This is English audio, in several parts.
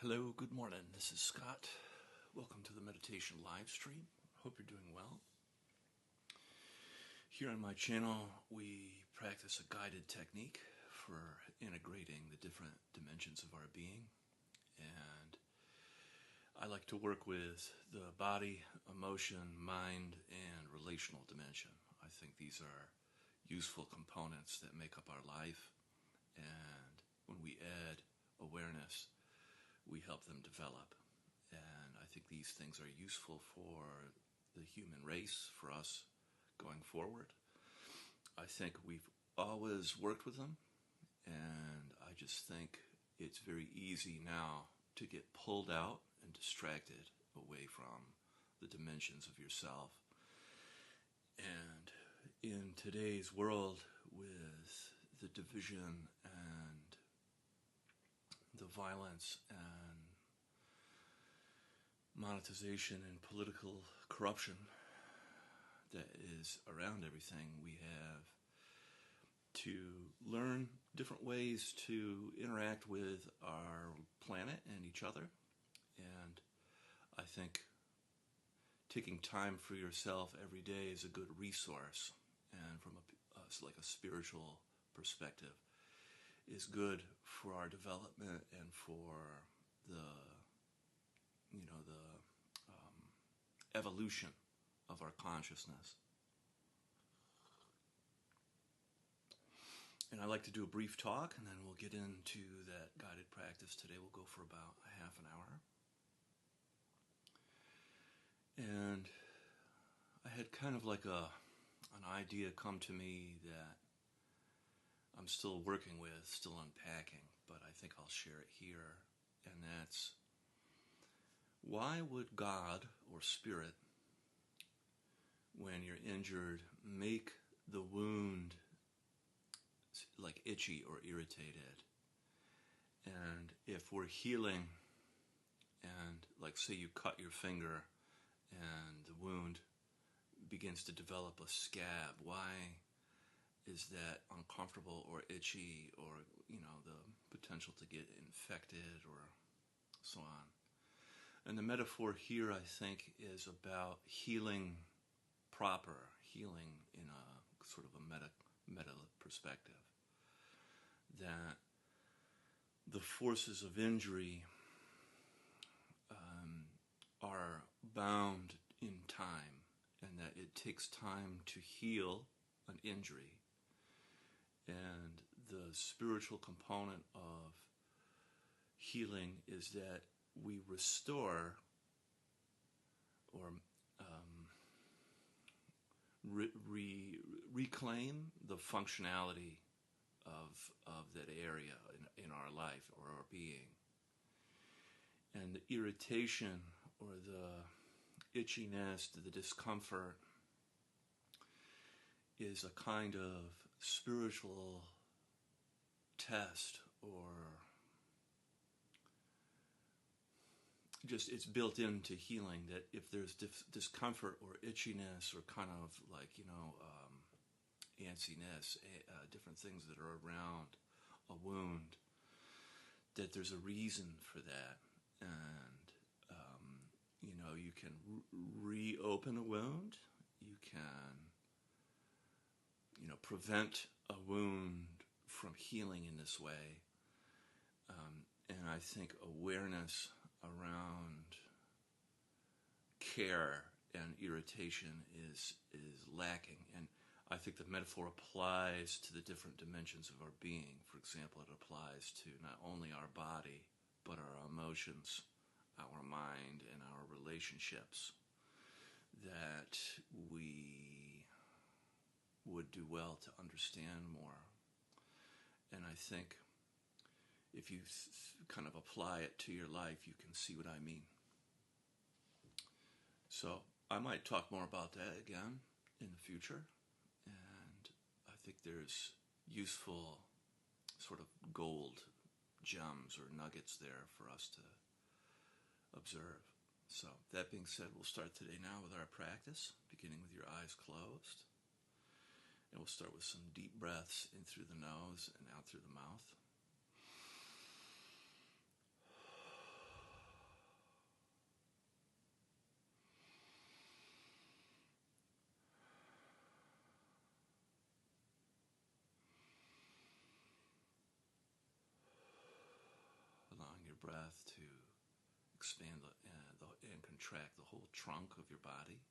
Hello, good morning. This is Scott. Welcome to the meditation live stream. Hope you're doing well. Here on my channel, we practice a guided technique for integrating the different dimensions of our being. And I like to work with the body, emotion, mind, and relational dimension. I think these are useful components that make up our life. And when we add awareness, we help them develop. And I think these things are useful for the human race, for us going forward. I think we've always worked with them, and I just think it's very easy now to get pulled out and distracted away from the dimensions of yourself. And in today's world, with the division and the violence and monetization and political corruption that is around everything, we have to learn different ways to interact with our planet and each other. And I think taking time for yourself every day is a good resource, and from like a spiritual perspective, is good for our development and for the evolution of our consciousness. And I like to do a brief talk, and then we'll get into that guided practice. Today we'll go for about a half an hour. And I had kind of like an idea come to me that I'm still working with, still unpacking, but I think I'll share it here. And that's, why would God or Spirit, when you're injured, make the wound like itchy or irritated? And if we're healing, and like say you cut your finger and the wound begins to develop a scab, why is that uncomfortable or itchy, or the potential to get infected or so on? And the metaphor here, I think, is about healing proper, healing in a sort of a meta perspective. That the forces of injury are bound in time, and that it takes time to heal an injury. And the spiritual component of healing is that we restore or reclaim the functionality of that area in our life or our being. And the irritation or the itchiness, the discomfort, is a kind of spiritual test, or just it's built into healing, that if there's discomfort or itchiness or kind of like antsiness, different things that are around a wound, that there's a reason for that. And you can reopen a wound, you can prevent a wound from healing in this way. And I think awareness around care and irritation is lacking. And I think the metaphor applies to the different dimensions of our being. For example, it applies to not only our body, but our emotions, our mind, and our relationships, that we would do well to understand more. And I think if you kind of apply it to your life, you can see what I mean. So I might talk more about that again in the future. And I think there's useful sort of gold gems or nuggets there for us to observe. So that being said, we'll start today now with our practice, beginning with your eyes closed. And we'll start with some deep breaths in through the nose and out through the mouth. breath to expand and contract the whole trunk of your body.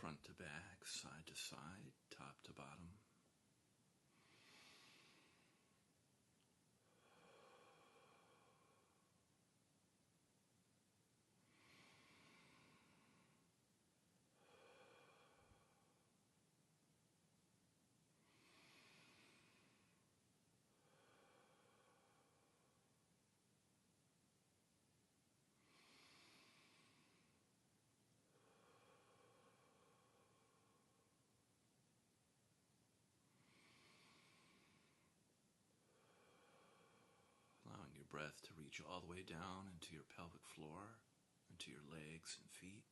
Front to back, side to side, top to bottom. Allowing your breath to reach all the way down into your pelvic floor, into your legs and feet.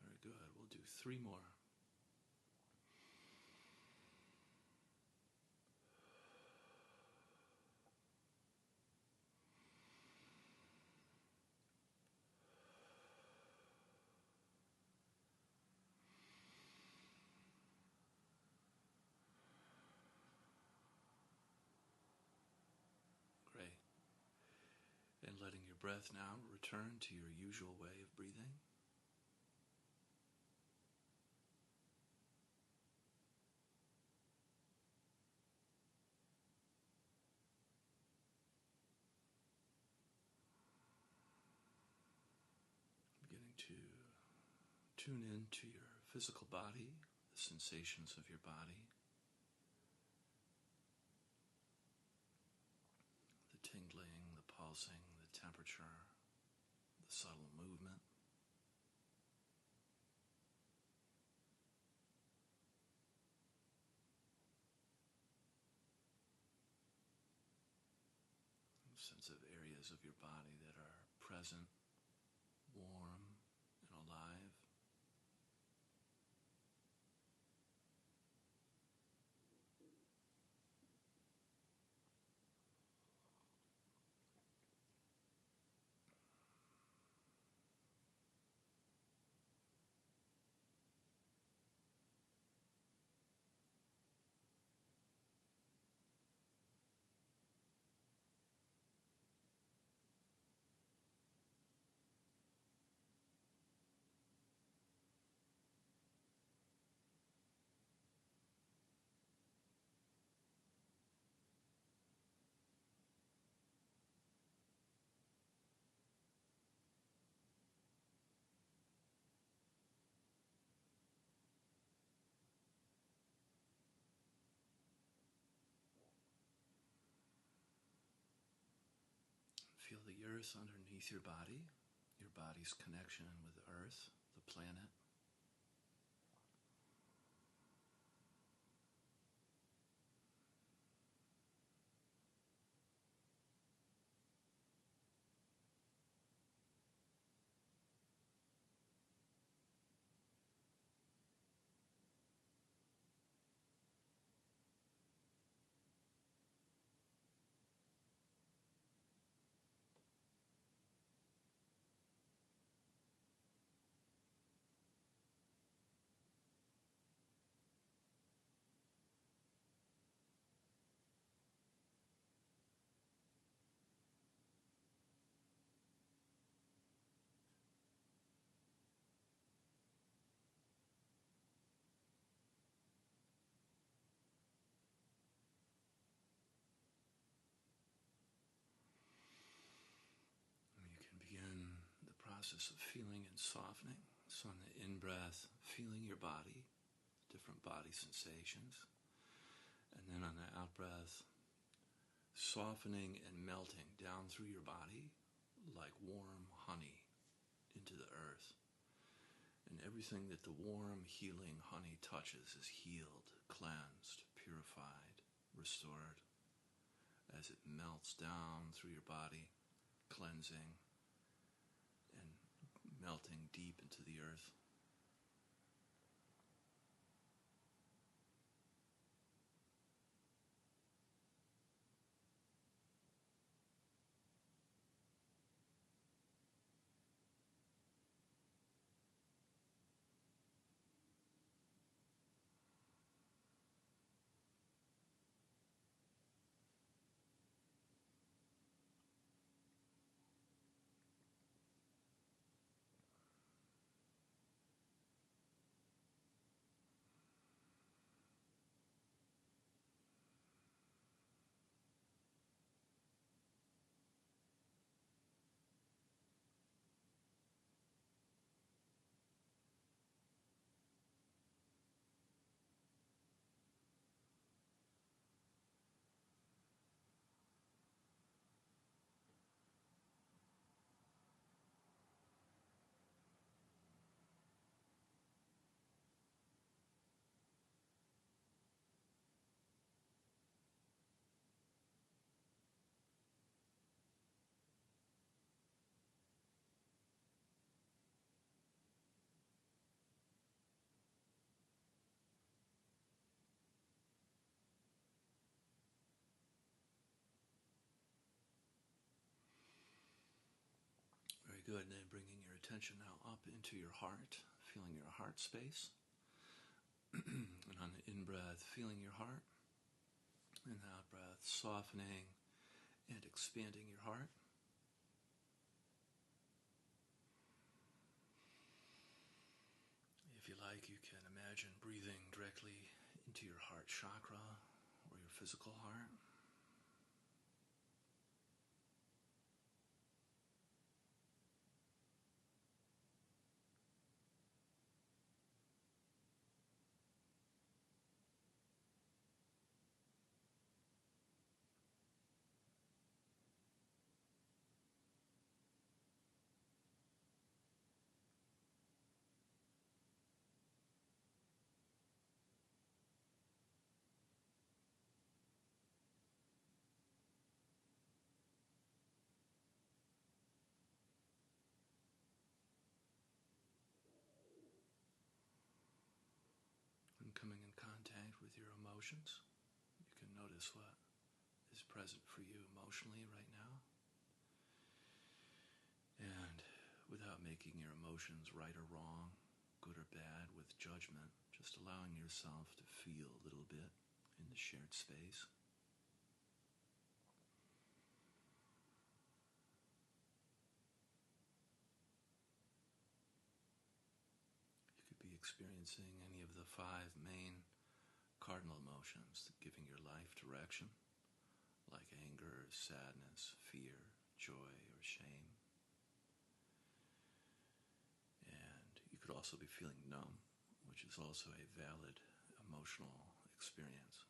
Very good. We'll do 3 more. Great. And letting your breath now return to your usual way of breathing. Beginning to tune into your physical body, the sensations of your body, the tingling, the pulsing, the temperature, the subtle movement. Sense of areas of your body that are present, warm, and alive. Feel the earth underneath your body's connection with Earth, the planet. You can begin the process of feeling and softening. So on the in-breath, feeling your body, different body sensations. And then on the out-breath, softening and melting down through your body like warm honey into the earth. And everything that the warm, healing honey touches is healed, cleansed, purified, restored. as it melts down through your body, cleansing and melting deep into the earth. Very good. And then bringing your attention now up into your heart, feeling your heart space. And on the in-breath, feeling your heart. And the out-breath, softening and expanding your heart. If you like, you can imagine breathing directly into your heart chakra or your physical heart. And coming in contact with your emotions, you can notice what is present for you emotionally right now. And without making your emotions right or wrong, good or bad, with judgment, just allowing yourself to feel a little bit in the shared space. You could be experiencing any of the 5 main cardinal emotions giving your life direction, like anger, sadness, fear, joy, or shame. And you could also be feeling numb, which is also a valid emotional experience.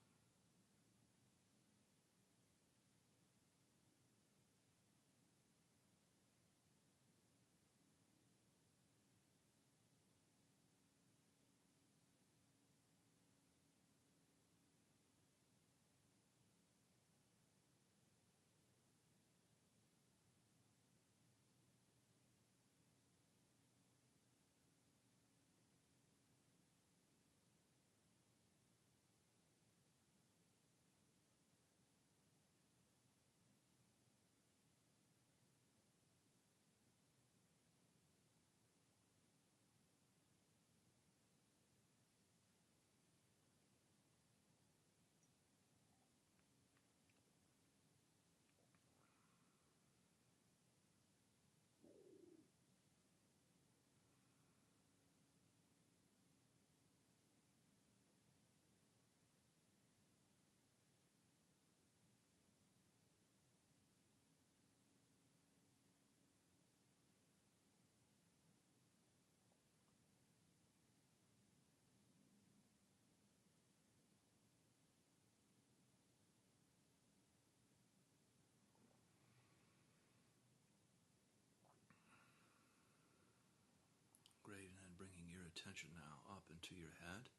Great, and then bringing your attention now up into your head,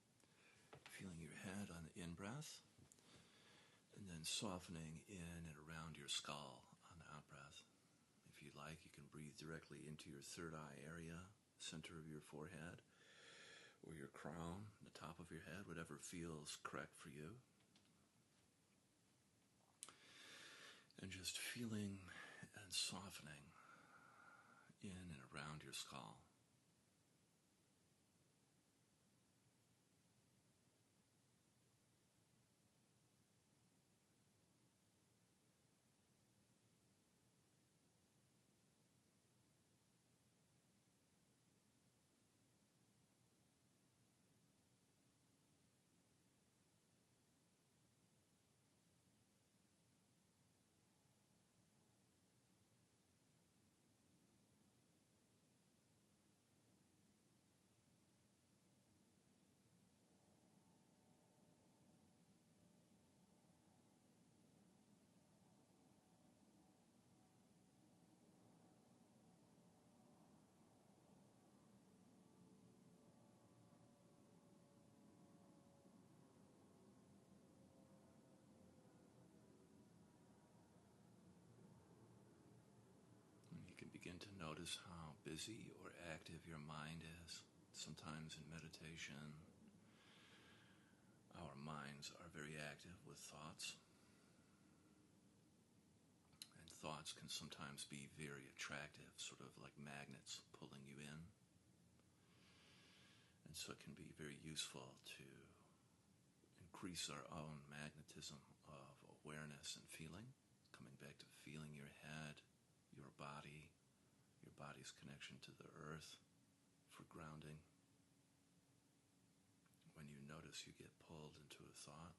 feeling your head on the in-breath, And then softening in and around your skull on the out breath. If you like, you can breathe directly into your third eye area, center of your forehead, or your crown, the top of your head, whatever feels correct for you. And just feeling and softening in and around your skull. And you can begin to notice how busy or active your mind is. Sometimes in meditation, our minds are very active with thoughts. And thoughts can sometimes be very attractive, sort of like magnets pulling you in. And so it can be very useful to increase our own magnetism of awareness and feeling, coming back to feeling your head, your body's connection to the earth for grounding. When you notice you get pulled into a thought,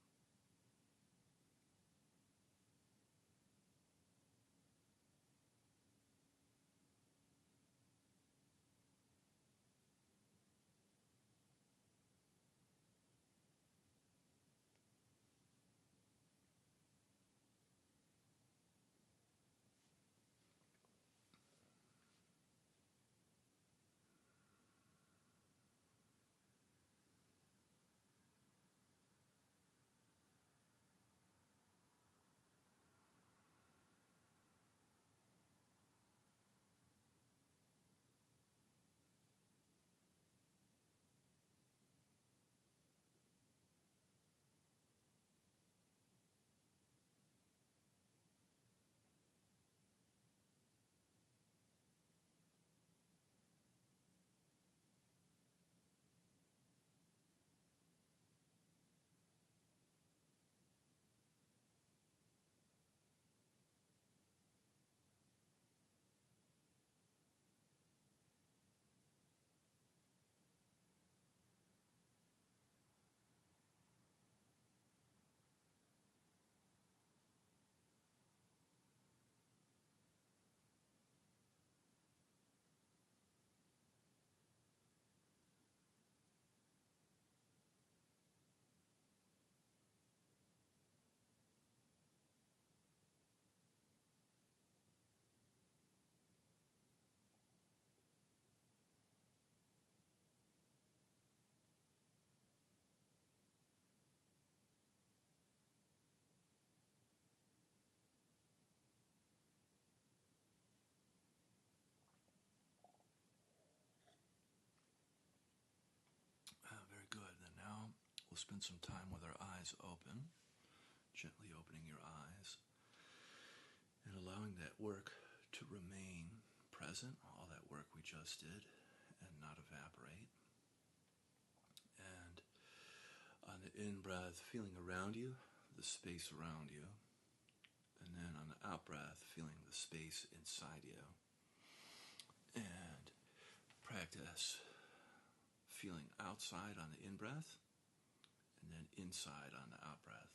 very good. Then now we'll spend some time with our eyes open, gently opening your eyes and allowing that work to remain present, all that work we just did, and not evaporate. And on the in-breath, feeling around you, the space around you. And then on the out-breath, feeling the space inside you. And practice feeling outside on the in-breath, and then inside on the out-breath.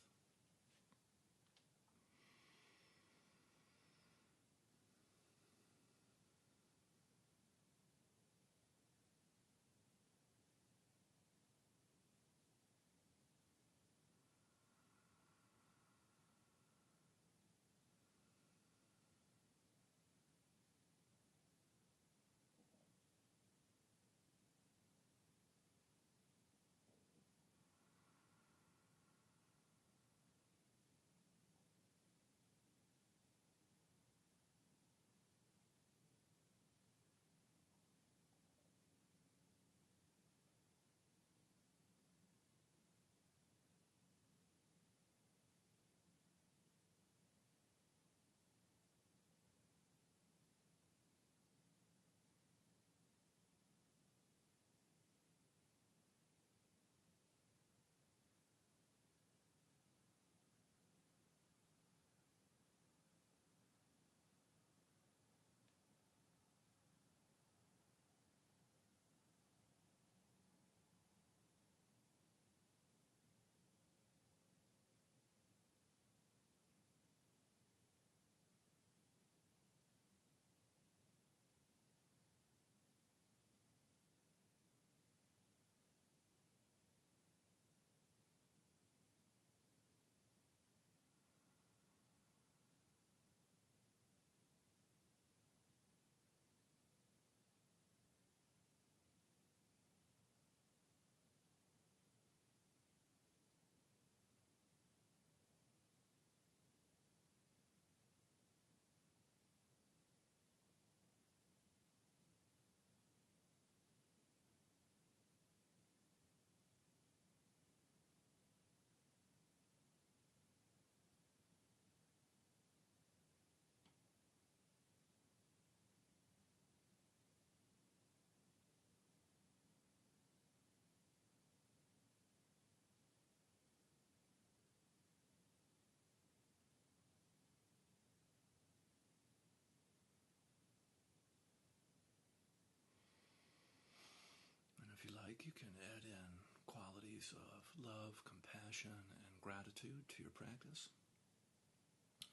you can add in qualities of love, compassion, and gratitude to your practice.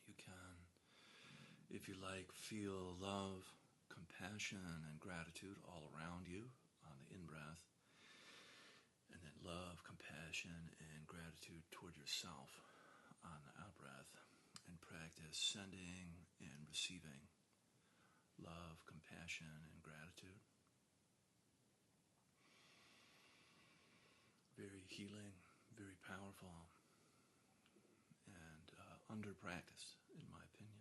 You can, if you like, feel love, compassion, and gratitude all around you on the in-breath, and then love, compassion, and gratitude toward yourself on the out-breath, and practice sending and receiving love, compassion, and gratitude. Very healing, very powerful, and under-practiced, in my opinion.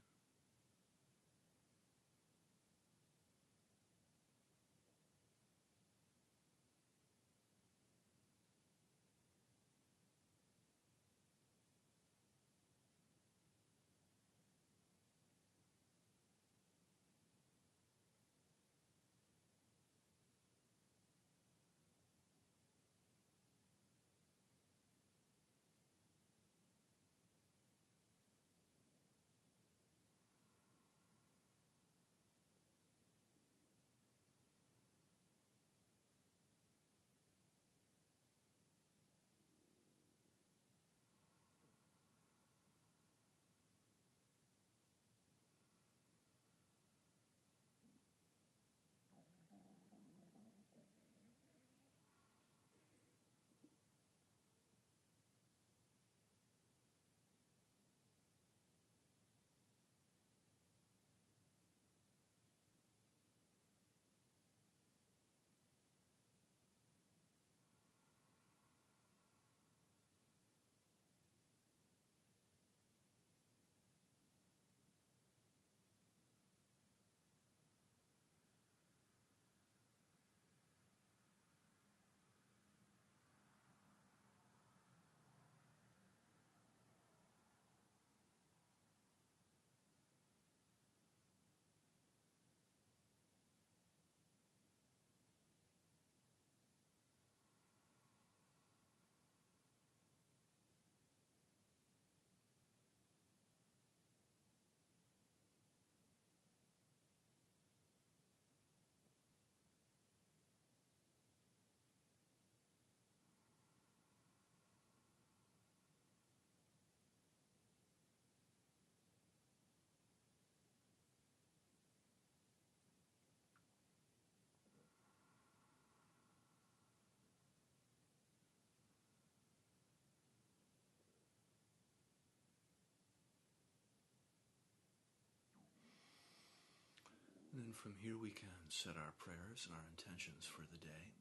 And then from here we can set our prayers and our intentions for the day.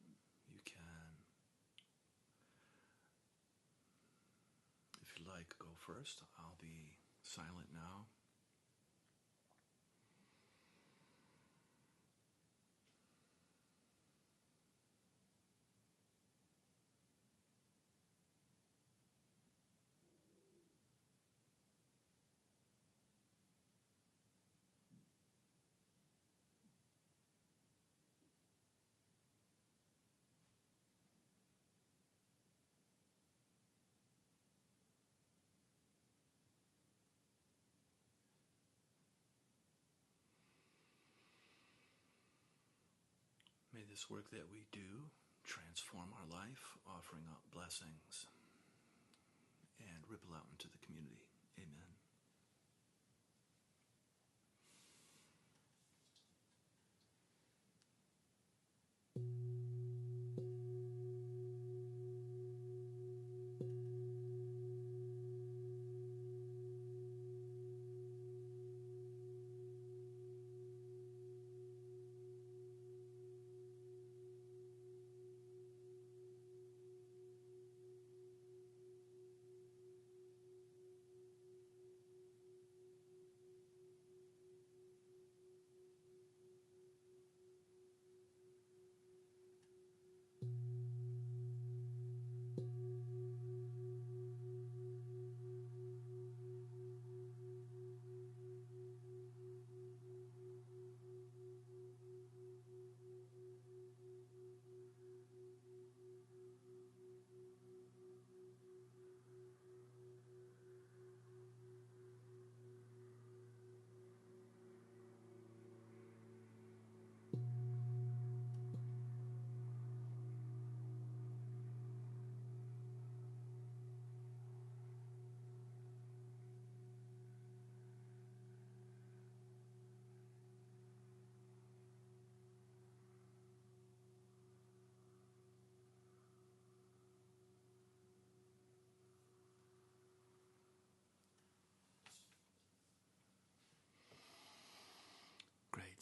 You can, if you like, go first. I'll be silent now. May this work that we do transform our life, offering up blessings and ripple out into the community. Amen.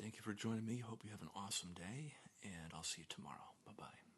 Thank you for joining me. Hope you have an awesome day, and I'll see you tomorrow. Bye-bye.